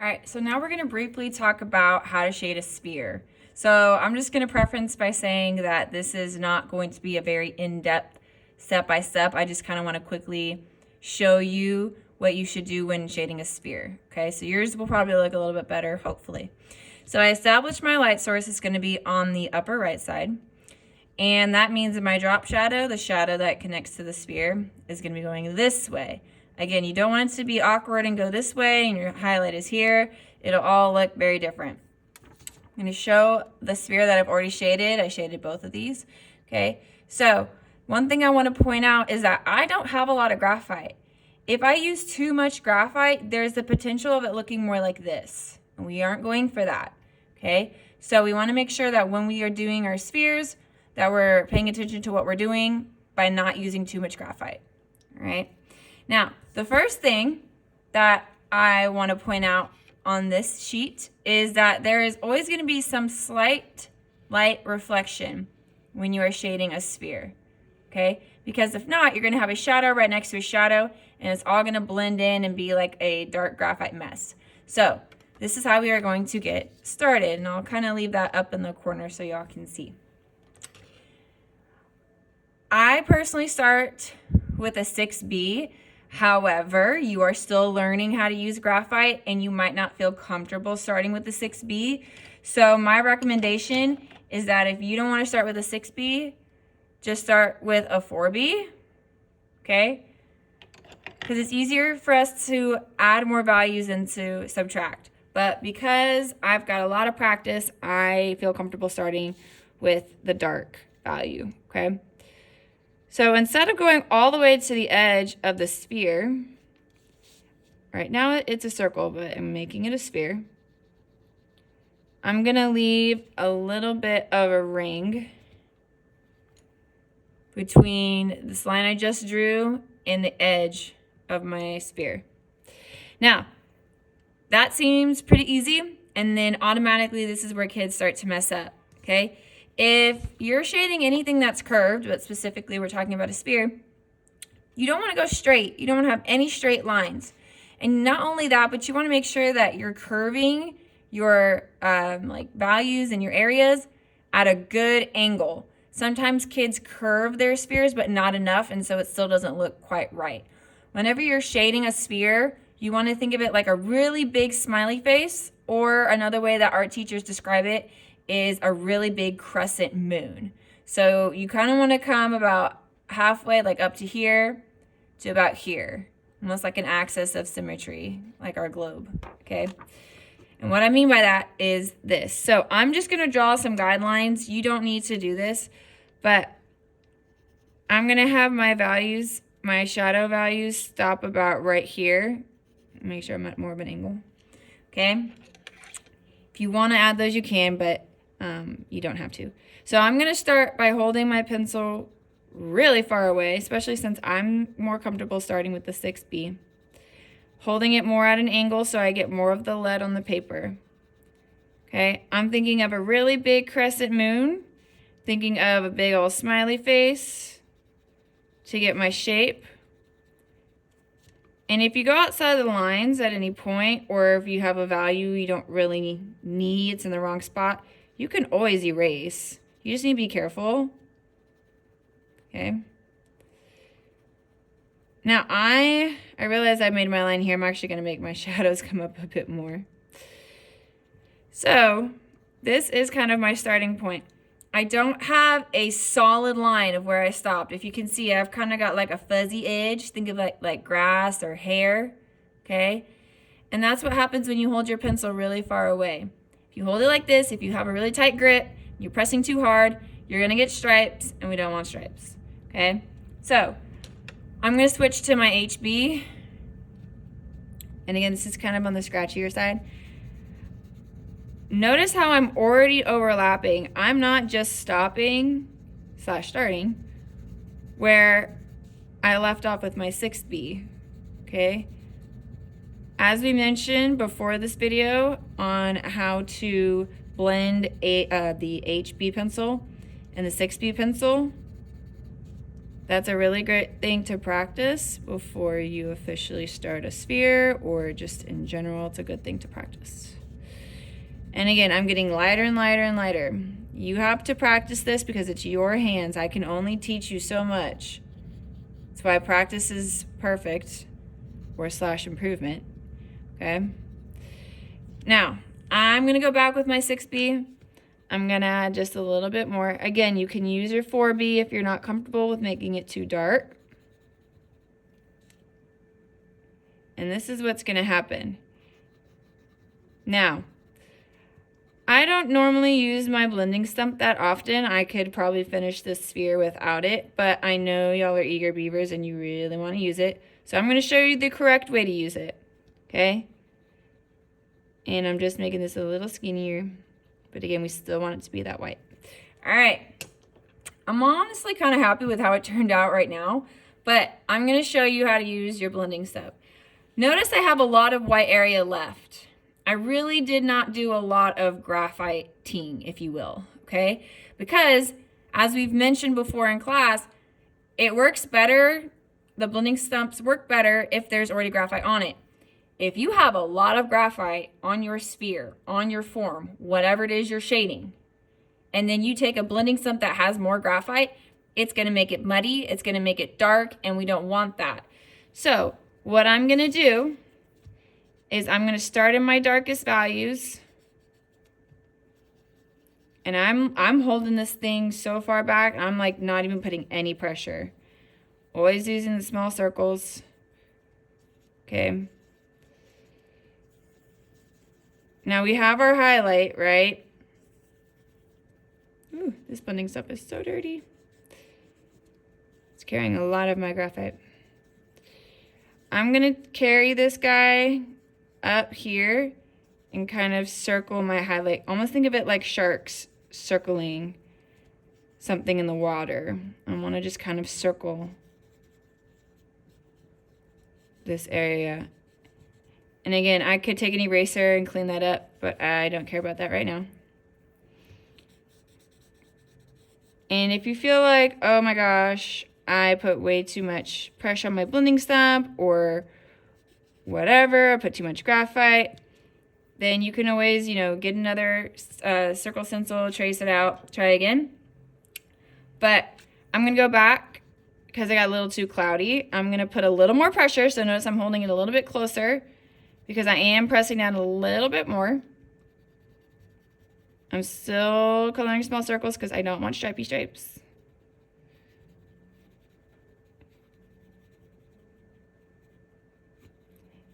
All right, so now we're going to briefly talk about how to shade a sphere. So I'm just going to preference by saying that this is not going to be a very in-depth step-by-step. I just kind of want to quickly show you what you should do when shading a sphere. Okay, so yours will probably look a little bit better, hopefully. So I established my light source is going to be on the upper right side. And that means in my drop shadow, the shadow that connects to the sphere is going to be going this way. Again, you don't want it to be awkward and go this way and your highlight is here. It'll all look very different. I'm going to show the sphere that I've already shaded. I shaded both of these. Okay, so one thing I want to point out is that I don't have a lot of graphite. If I use too much graphite, there's the potential of it looking more like this. And we aren't going for that. Okay, so we want to make sure that when we are doing our spheres, that we're paying attention to what we're doing by not using too much graphite. All right. Now, the first thing that I want to point out on this sheet is that there is always going to be some slight light reflection when you are shading a sphere, okay? Because if not, you're going to have a shadow right next to a shadow, and it's all going to blend in and be like a dark graphite mess. So this is how we are going to get started, and I'll kind of leave that up in the corner so y'all can see. I personally start with a 6B. However, you are still learning how to use graphite and you might not feel comfortable starting with the 6B. So my recommendation is that if you don't want to start with a 6B, just start with a 4B, okay? Because it's easier for us to add more values than to subtract. But because I've got a lot of practice, I feel comfortable starting with the dark value, okay? So instead of going all the way to the edge of the sphere, right now it's a circle, but I'm making it a sphere. I'm gonna leave a little bit of a ring between this line I just drew and the edge of my sphere. Now, that seems pretty easy, and then automatically this is where kids start to mess up, okay? If you're shading anything that's curved, but specifically we're talking about a sphere, you don't want to go straight. You don't want to have any straight lines. And not only that, but you want to make sure that you're curving your like values and your areas at a good angle. Sometimes kids curve their spheres, but not enough, and so it still doesn't look quite right. Whenever you're shading a sphere, you want to think of it like a really big smiley face, or another way that art teachers describe it is a really big crescent moon. So you kind of want to come about halfway, like up to here, to about here. Almost like an axis of symmetry, like our globe, okay? And what I mean by that is this. So I'm just going to draw some guidelines. You don't need to do this, but I'm going to have my values, my shadow values, stop about right here. Make sure I'm at more of an angle, okay? If you want to add those, you can, but you don't have to. So I'm going to start by holding my pencil really far away, especially since I'm more comfortable starting with the 6B. Holding it more at an angle so I get more of the lead on the paper. Okay, I'm thinking of a really big crescent moon, thinking of a big old smiley face to get my shape. And if you go outside of the lines at any point, or if you have a value you don't really need, it's in the wrong spot, you can always erase. You just need to be careful. Okay. Now I realize I made my line here. I'm actually going to make my shadows come up a bit more. So this is kind of my starting point. I don't have a solid line of where I stopped. If you can see, I've kind of got like a fuzzy edge. Think of like grass or hair, okay? And that's what happens when you hold your pencil really far away. If you hold it like this, if you have a really tight grip, you're pressing too hard, you're going to get stripes, and we don't want stripes, okay? So I'm going to switch to my HB. And again, this is kind of on the scratchier side. Notice how I'm already overlapping. I'm not just stopping / starting where I left off with my 6B, okay? As we mentioned before this video on how to blend the HB pencil and the 6B pencil, That's a really great thing to practice before you officially start a sphere, or just in general, it's a good thing to practice. And again, I'm getting lighter and lighter and lighter. You have to practice this because it's your hands. I can only teach you so much. That's why practice is perfect, or / improvement, okay? Now, I'm gonna go back with my 6B. I'm gonna add just a little bit more. Again, you can use your 4B if you're not comfortable with making it too dark. And this is what's gonna happen. Now, I don't normally use my blending stump that often. I could probably finish this sphere without it, but I know y'all are eager beavers and you really want to use it. So I'm going to show you the correct way to use it, okay? And I'm just making this a little skinnier, but again, we still want it to be that white. All right, I'm honestly kind of happy with how it turned out right now, but I'm going to show you how to use your blending stump. Notice I have a lot of white area left. I really did not do a lot of graphite-ing, if you will, okay? Because, as we've mentioned before in class, it works better, the blending stumps work better if there's already graphite on it. If you have a lot of graphite on your sphere, on your form, whatever it is you're shading, and then you take a blending stump that has more graphite, it's gonna make it muddy, it's gonna make it dark, and we don't want that. So, what I'm gonna do is I'm going to start in my darkest values, and I'm holding this thing so far back, I'm like not even putting any pressure. Always using the small circles. Okay. Now we have our highlight, right? Ooh, this blending stuff is so dirty. It's carrying a lot of my graphite. I'm going to carry this guy up here and kind of circle my highlight. Almost think of it like sharks circling something in the water. I want to just kind of circle this area. And again, I could take an eraser and clean that up, but I don't care about that right now. And if you feel like, oh my gosh, I put way too much pressure on my blending stump, or whatever, I put too much graphite, then you can always, get another circle stencil, trace it out, try again. But I'm going to go back because I got a little too cloudy. I'm going to put a little more pressure, so notice I'm holding it a little bit closer because I am pressing down a little bit more. I'm still coloring small circles because I don't want stripy stripes.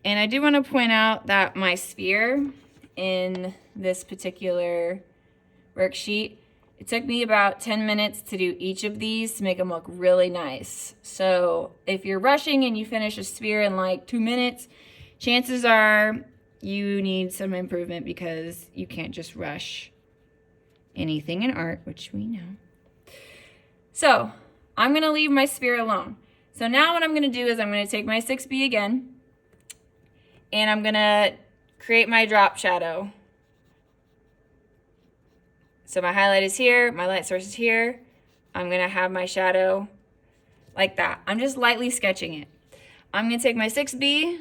And I do want to point out that my sphere in this particular worksheet, it took me about 10 minutes to do each of these to make them look really nice. So if you're rushing and you finish a sphere in like 2 minutes, chances are you need some improvement because you can't just rush anything in art, which we know. So I'm going to leave my sphere alone. So now what I'm going to do is I'm going to take my 6B again, and I'm going to create my drop shadow. So my highlight is here, my light source is here. I'm going to have my shadow like that. I'm just lightly sketching it. I'm going to take my 6B,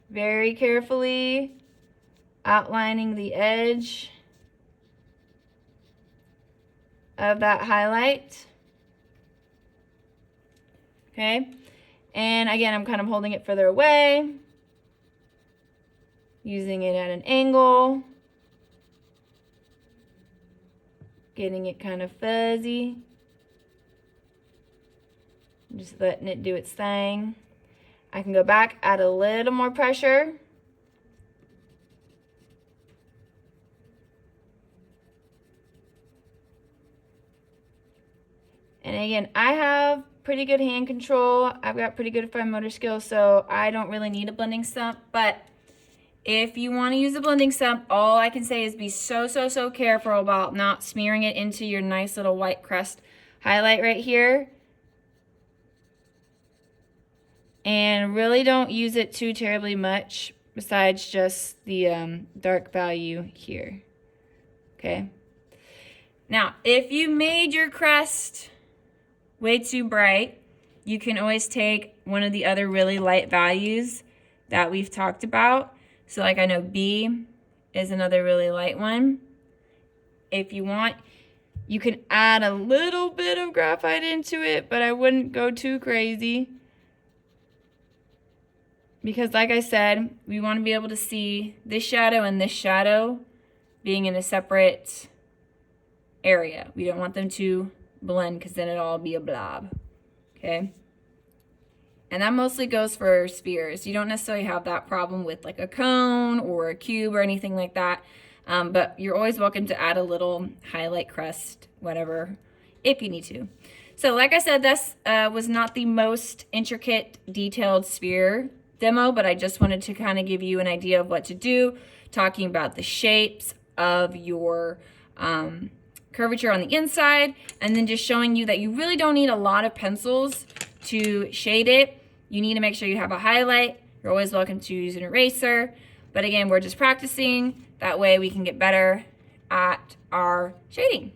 very carefully outlining the edge of that highlight. Okay. And again, I'm kind of holding it further away, using it at an angle, getting it kind of fuzzy, just letting it do its thing. I can go back, add a little more pressure. And again, I have pretty good hand control. I've got pretty good fine motor skills, so I don't really need a blending stump. But if you want to use a blending stump, all I can say is be so careful about not smearing it into your nice little white crust highlight right here. And really don't use it too terribly much besides just the dark value here. Okay. Now, if you made your crest way too bright, you can always take one of the other really light values that we've talked about. So like I know B is another really light one. If you want, you can add a little bit of graphite into it, but I wouldn't go too crazy. Because like I said, we want to be able to see this shadow and this shadow being in a separate area. We don't want them to blend because then it'll all be a blob. Okay? And that mostly goes for spheres. You don't necessarily have that problem with like a cone or a cube or anything like that. But you're always welcome to add a little highlight crust, whatever, if you need to. So like I said, this was not the most intricate, detailed sphere demo, but I just wanted to kind of give you an idea of what to do, talking about the shapes of your curvature on the inside, and then just showing you that you really don't need a lot of pencils to shade it. You need to make sure you have a highlight. You're always welcome to use an eraser. But again, we're just practicing. That way we can get better at our shading.